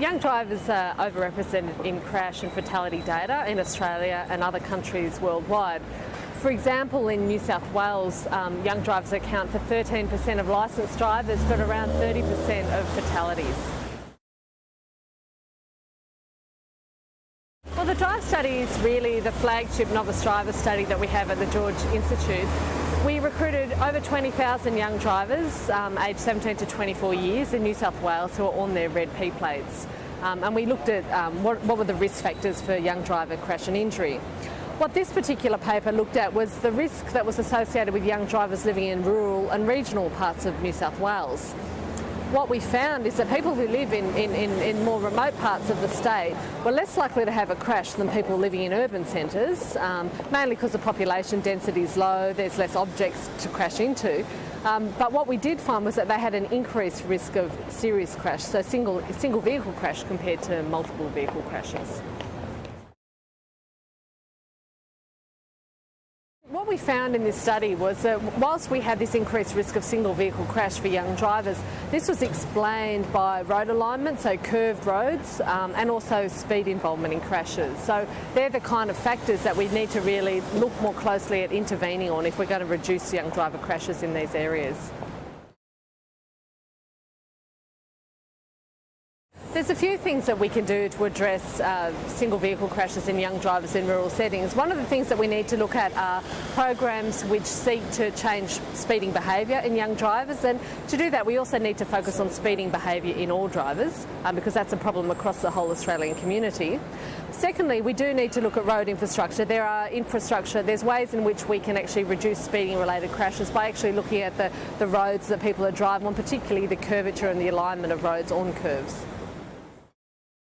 Young drivers are overrepresented in crash and fatality data in Australia and other countries worldwide. For example, in New South Wales, young drivers account for 13% of licensed drivers, but around 30% of fatalities. Well, the DRIVE study is really the flagship novice driver study that we have at the George Institute. We recruited over 20,000 young drivers aged 17 to 24 years in New South Wales who are on their red P plates. And we looked at what were the risk factors for young driver crash and injury. What this particular paper looked at was the risk that was associated with young drivers living in rural and regional parts of New South Wales. What we found is that people who live in more remote parts of the state were less likely to have a crash than people living in urban centres, mainly because the population density is low, there's less objects to crash into. But what we did find was that they had an increased risk of serious crash, so single vehicle crash compared to multiple vehicle crashes. What we found in this study was that whilst we had this increased risk of single vehicle crash for young drivers, this was explained by road alignment, so curved roads, and also speed involvement in crashes. So they're the kind of factors that we need to really look more closely at intervening on if we're going to reduce young driver crashes in these areas. There's a few things that we can do to address single vehicle crashes in young drivers in rural settings. One of the things that we need to look at are programs which seek to change speeding behaviour in young drivers, and to do that we also need to focus on speeding behaviour in all drivers because that's a problem across the whole Australian community. Secondly, we do need to look at road infrastructure. There's ways in which we can actually reduce speeding related crashes by actually looking at the roads that people are driving on, particularly the curvature and the alignment of roads on curves.